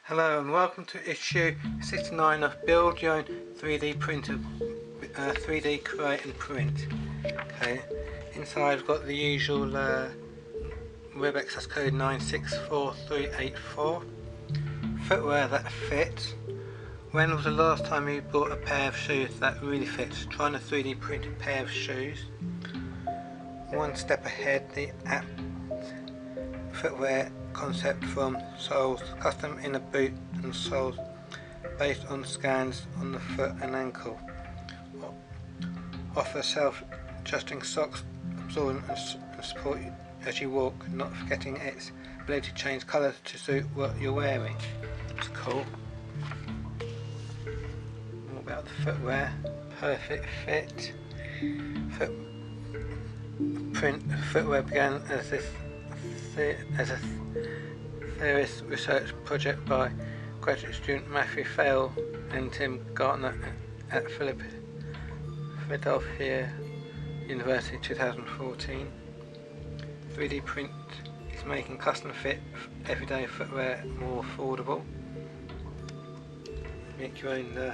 Hello and welcome to issue 69 of Build Your Own 3D Printer, 3D Create and Print. Okay, inside we've got the usual web access code 964384. Footwear that fits. When was the last time you bought a pair of shoes that really fits? Trying a 3D printed pair of shoes. One step ahead, the app footwear concept from soles, custom inner boot and soles based on scans on the foot and ankle. Offer self-adjusting socks, absorbent and support as you walk, not forgetting its ability to change colours to suit what you're wearing. It's cool. More about the footwear. Perfect fit. Footwear began as a theorist research project by graduate student Matthew Fail and Tim Gartner at Philadelphia University 2014. 3D print is making custom fit everyday footwear more affordable. Make your own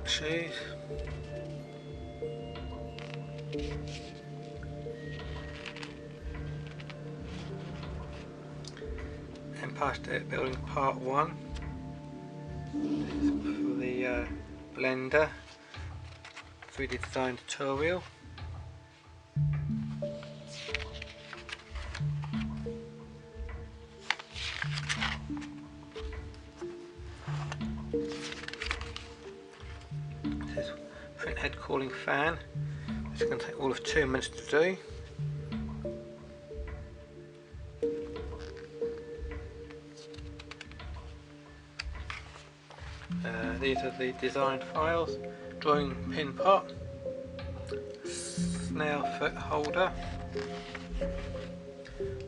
shoes. Empire State Building Part 1. This is for the Blender 3D design tutorial. This is print head cooling fan, which is going to take all of 2 minutes to do. These are the designed files: drawing pin pot, snail foot holder,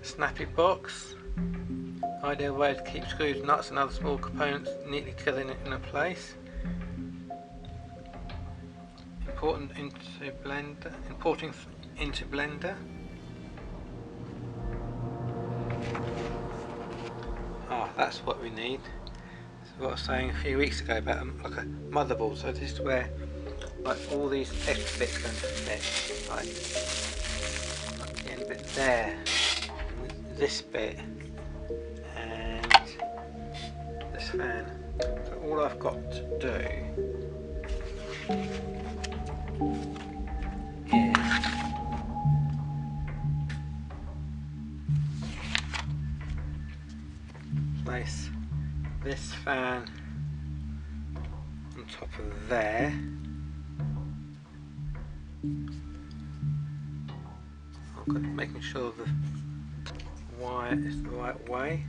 snappy box, ideal way to keep screws, nuts and other small components neatly together in a place. Importing into Blender. That's what we need. What I was saying a few weeks ago about like a motherboard. So this is where like all these extra bits going to fit, like the end bit there, and this bit, and this fan. So all I've got to do is place this fan on top of there. Making sure the wire is the right way.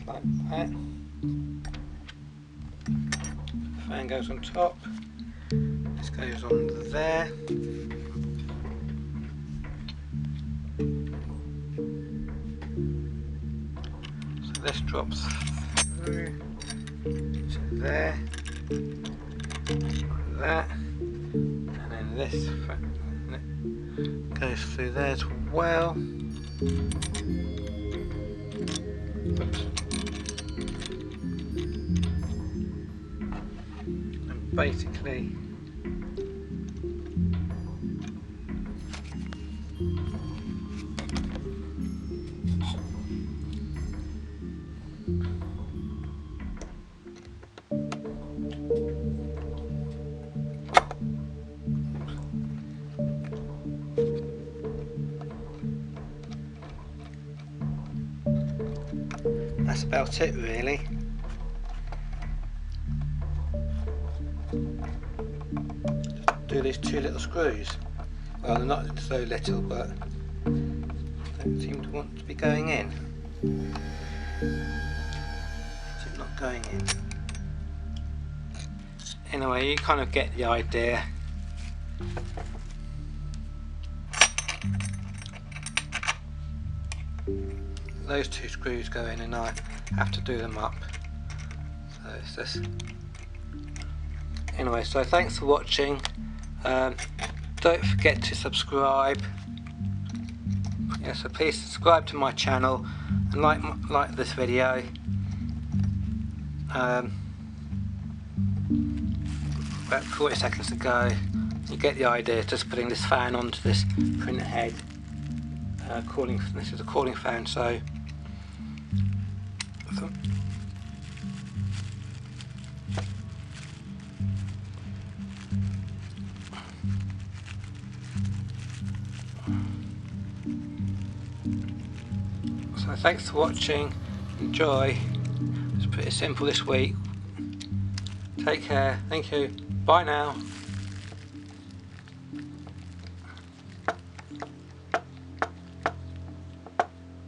Like that. The fan goes on top, this goes on there. So this drops through to there, like that, and then this goes through there as well. Oops. Basically that's about it really. Do these 2 little screws. Well, they're not so little, but don't seem to want to be going in. Is it not going in? Anyway, you kind of get the idea. those two screws go in and I have to do them up. So it's just... Anyway, so thanks for watching. Don't forget to subscribe. Yeah, so please subscribe to my channel and like this video. About 40 seconds to go. You get the idea. Just putting this fan onto this print head. This is a cooling fan, so thanks for watching. Enjoy. It's pretty simple this week. Take care. Thank you. Bye now.